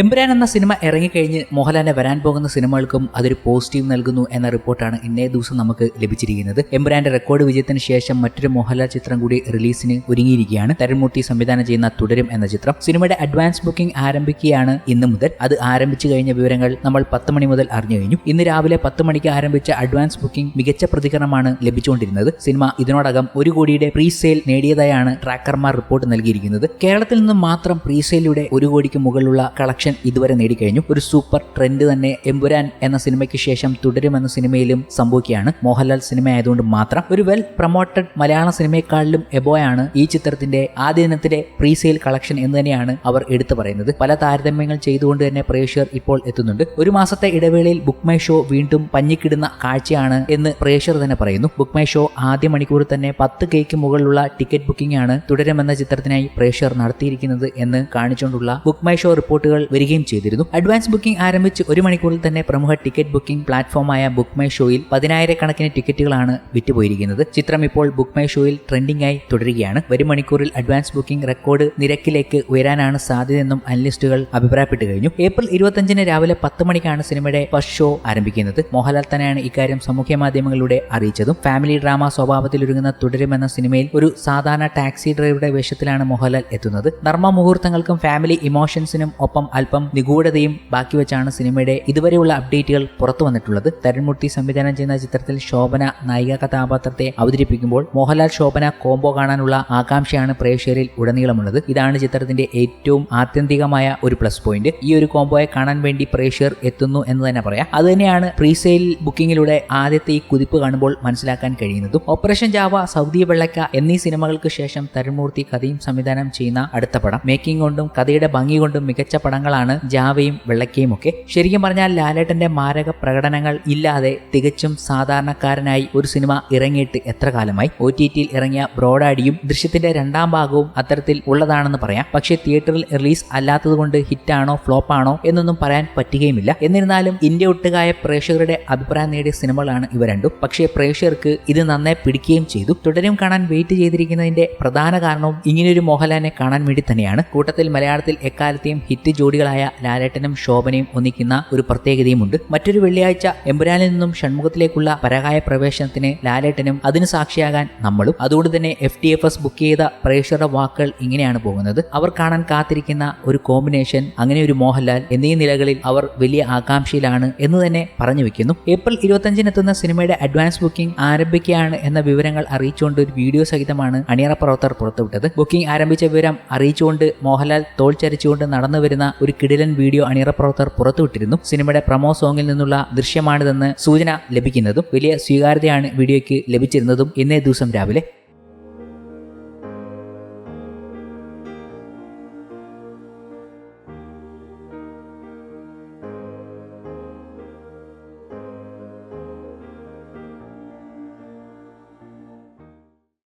എമ്പുരാൻ എന്ന സിനിമ ഇറങ്ങിക്കഴിഞ്ഞ് മോഹൻലാലിനെ വരാൻ പോകുന്ന സിനിമകൾക്കും അതൊരു പോസിറ്റീവ് നൽകുന്നു എന്ന റിപ്പോർട്ടാണ് ഇന്നേ ദിവസം നമുക്ക് ലഭിച്ചിരിക്കുന്നത്. എമ്പുരാന്റെ റെക്കോർഡ് വിജയത്തിന് ശേഷം മറ്റൊരു മോഹൻലാൽ ചിത്രം കൂടി റിലീസിന് ഒരുങ്ങിയിരിക്കുകയാണ്. തരുൺമൂർത്തി സംവിധാനം ചെയ്യുന്ന തുടരും എന്ന ചിത്രം. സിനിമയുടെ അഡ്വാൻസ് ബുക്കിംഗ് ആരംഭിക്കുകയാണ് ഇന്ന് മുതൽ. അത് ആരംഭിച്ചു കഴിഞ്ഞ വിവരങ്ങൾ നമ്മൾ 10 മണി മുതൽ അറിഞ്ഞു കഴിഞ്ഞു. ഇന്ന് രാവിലെ 10 മണിക്ക് ആരംഭിച്ച അഡ്വാൻസ് ബുക്കിംഗ് മികച്ച പ്രതികരണമാണ് ലഭിച്ചുകൊണ്ടിരുന്നത്. സിനിമ ഇതിനോടകം 1 കോടിയുടെ പ്രീ സെയിൽ നേടിയതായാണ് ട്രാക്കർമാർ റിപ്പോർട്ട് നൽകിയിരിക്കുന്നത്. കേരളത്തിൽ നിന്നും മാത്രം പ്രീ സെയിലൂടെ 1 കോടിക്ക് മുകളിലുള്ള കളക്ഷൻ ഇതുവരെ നേടിക്കഴിഞ്ഞു. ഒരു സൂപ്പർ ട്രെൻഡ് തന്നെ എമ്പുരാൻ എന്ന സിനിമയ്ക്ക് ശേഷം തുടരും എന്ന സിനിമയിലും സംഭവിക്കുകയാണ്. മോഹൻലാൽ സിനിമ ആയതുകൊണ്ട് മാത്രം ഒരു വെൽ പ്രൊമോട്ടഡ് മലയാള സിനിമയെക്കാളിലും എബോയാണ് ഈ ചിത്രത്തിന്റെ ആദ്യ ദിനത്തിലെ പ്രീ സെയിൽ കളക്ഷൻ എന്ന് തന്നെയാണ് അവർ എടുത്തു പറയുന്നത്. പല താരതമ്യങ്ങൾ ചെയ്തുകൊണ്ട് തന്നെ പ്രേക്ഷകർ ഇപ്പോൾ എത്തുന്നുണ്ട്. 1 മാസത്തെ ഇടവേളയിൽ ബുക്ക് മൈ ഷോ വീണ്ടും പഞ്ഞിക്കിടുന്ന കാഴ്ചയാണ് എന്ന് പ്രേക്ഷകർ തന്നെ പറയുന്നു. ബുക്ക് മൈ ഷോ ആദ്യ മണിക്കൂറിൽ തന്നെ 10Kക്ക് മുകളിലുള്ള ടിക്കറ്റ് ബുക്കിംഗ് ആണ് തുടരുമെന്ന ചിത്രത്തിനായി പ്രേക്ഷകർ നടത്തിയിരിക്കുന്നത് എന്ന് കാണിച്ചുകൊണ്ടുള്ള ബുക്ക് മൈ ഷോ റിപ്പോർട്ടുകൾ വരികയും ചെയ്തിരുന്നു. അഡ്വാൻസ് ബുക്കിംഗ് ആരംഭിച്ച് 1 മണിക്കൂറിൽ തന്നെ പ്രമുഖ ടിക്കറ്റ് ബുക്കിംഗ് പ്ലാറ്റ്ഫോമായ ബുക്ക് മൈ ഷോയിൽ 10,000 ടിക്കറ്റുകളാണ് വിറ്റുപോയിരിക്കുന്നത്. ചിത്രം ഇപ്പോൾ ബുക്ക് മൈ ഷോയിൽ ട്രെൻഡിംഗ് ആയി തുടരുകയാണ്. വരും മണിക്കൂറിൽ അഡ്വാൻസ് ബുക്കിംഗ് റെക്കോർഡ് നിരക്കിലേക്ക് ഉയരാനാണ് സാധ്യതയെന്നും അനലിസ്റ്റുകൾ അഭിപ്രായപ്പെട്ടു കഴിഞ്ഞു. ഏപ്രിൽ 25-ന് രാവിലെ 10 മണിക്കാണ് സിനിമയുടെ ഫസ്റ്റ് ഷോ ആരംഭിക്കുന്നത്. മോഹൻലാൽ തന്നെയാണ് ഇക്കാര്യം സാമൂഹ്യ മാധ്യമങ്ങളിലൂടെ അറിയിച്ചതും. ഫാമിലി ഡ്രാമ സ്വഭാവത്തിൽ ഒരുങ്ങുന്ന തുടരും എന്ന സിനിമയിൽ ഒരു സാധാരണ ടാക്സി ഡ്രൈവറുടെ വേഷത്തിലാണ് മോഹൻലാൽ എത്തുന്നത്. നർമ്മ മുഹൂർത്തങ്ങൾക്കും ഫാമിലി ഇമോഷൻസിനും ഒപ്പം അല്പം നിഗൂഢതയും ബാക്കി വെച്ചാണ് സിനിമയുടെ ഇതുവരെയുള്ള അപ്ഡേറ്റുകൾ പുറത്തു വന്നിട്ടുള്ളത്. തരുൺമൂർത്തി സംവിധാനം ചെയ്യുന്ന ചിത്രത്തിൽ ശോഭന നായിക കഥാപാത്രത്തെ അവതരിപ്പിക്കുമ്പോൾ മോഹൻലാൽ ശോഭന കോംബോ കാണാനുള്ള ആകാംക്ഷയാണ് പ്രേക്ഷകരിൽ ഉടനീളമുള്ളത്. ഇതാണ് ചിത്രത്തിന്റെ ഏറ്റവും ആത്യന്തികമായ ഒരു പ്ലസ് പോയിന്റ്. ഈ ഒരു കോംബോയെ കാണാൻ വേണ്ടി പ്രേക്ഷകർ എത്തുന്നു എന്ന് തന്നെ പറയാം. അതുതന്നെയാണ് പ്രീ സെയിൽ ബുക്കിംഗിലൂടെ ആദ്യത്തെ ഈ കുതിപ്പ് കാണുമ്പോൾ മനസ്സിലാക്കാൻ കഴിയുന്നതും. ഓപ്പറേഷൻ ജാവ, സൗദി വെള്ളക്ക എന്നീ സിനിമകൾക്ക് ശേഷം തരുൺമൂർത്തി കഥയും സംവിധാനം ചെയ്യുന്ന അടുത്ത പടം. മേക്കിംഗ് കൊണ്ടും കഥയുടെ ഭംഗി കൊണ്ടും മികച്ച പടങ്ങളാണ് ജാവയും വെള്ളക്കയും ഒക്കെ. ശരിക്കും പറഞ്ഞാൽ ലാലേട്ടന്റെ മാരക പ്രകടനങ്ങൾ ഇല്ലാതെ തികച്ചും സാധാരണക്കാരനായി ഒരു സിനിമ ഇറങ്ങിയിട്ട് എത്ര കാലമായി. OTTയിൽ ഇറങ്ങിയ ബ്രോഡാഡിയും ദൃശ്യത്തിന്റെ 2ാം ഭാഗവും അത്തരത്തിൽ ഉള്ളതാണെന്ന് പറയാം. പക്ഷേ തിയേറ്ററിൽ റിലീസ് അല്ലാത്തതുകൊണ്ട് ഹിറ്റാണോ ഫ്ലോപ്പാണോ എന്നൊന്നും പറയാൻ പറ്റുകയുമില്ല. എന്നിരുന്നാലും ഇന്ത്യ ഒട്ടുകായ പ്രേക്ഷകരുടെ അഭിപ്രായം നേടിയ സിനിമകളാണ് ഇവ രണ്ടും. പക്ഷേ പ്രേക്ഷകർക്ക് ഇത് നന്നായി പിടിക്കുകയും ചെയ്തു. തുടരും കാണാൻ വെയിറ്റ് ചെയ്തിരിക്കുന്നതിന്റെ പ്രധാന കാരണവും ഇങ്ങനെയൊരു മോഹൻലാലിനെ കാണാൻ വേണ്ടി തന്നെയാണ്. കൂട്ടത്തിൽ മലയാളത്തിൽ എക്കാലത്തെയും ഹിറ്റ് ജോഡികളായ ലാലേട്ടനും ശോഭനയും ഒന്നിക്കുന്ന ഒരു പ്രത്യേകതയുമുണ്ട്. മറ്റൊരു വെള്ളിയാഴ്ച എമ്പുരാനിൽ നിന്നും ഷൺമുഖത്തിലേക്കുള്ള പരകായ പ്രവേശനത്തിന് ലാലേട്ടനും അതിന് സാക്ഷിയാകാൻ നമ്മളും. അതുകൊണ്ട് തന്നെ FTFS ബുക്ക് ചെയ്ത പ്രേക്ഷകരുടെ വാക്കുകൾ ഇങ്ങനെയാണ് പോകുന്നത്. അവർ കാണാൻ കാത്തിരിക്കുന്ന ഒരു കോമ്പിനേഷൻ, അങ്ങനെ ഒരു മോഹൻലാൽ എന്നീ നിലകളിൽ അവർ വലിയ ആകാംക്ഷയിലാണ് എന്ന് തന്നെ പറഞ്ഞു വെക്കുന്നു. ഏപ്രിൽ 25-ന് എത്തുന്ന സിനിമയുടെ അഡ്വാൻസ് ബുക്കിംഗ് ആരംഭിക്കുകയാണ് എന്ന വിവരങ്ങൾ അറിയിച്ചുകൊണ്ട് ഒരു വീഡിയോ സഹിതമാണ് അണിയറ പ്രവർത്തകർ പുറത്തുവിട്ടത്. ബുക്കിംഗ് ആരംഭിച്ച വിവരം അറിയിച്ചുകൊണ്ട് മോഹൻലാൽ തോൾ ചരിച്ചുകൊണ്ട് നടന്നു വരുന്ന ഒരു കിടിലൻ വീഡിയോ അണിയറ പ്രവർത്തകർ പുറത്തുവിട്ടിരുന്നു. സിനിമയുടെ പ്രമോ സോങ്ങിൽ നിന്നുള്ള ദൃശ്യമാണിതെന്ന് സൂചന ലഭിക്കുന്നതും വലിയ സ്വീകാര്യതയാണ് വീഡിയോയ്ക്ക് ലഭിച്ചിരുന്നതും ഇന്നേ ദിവസം രാവിലെ.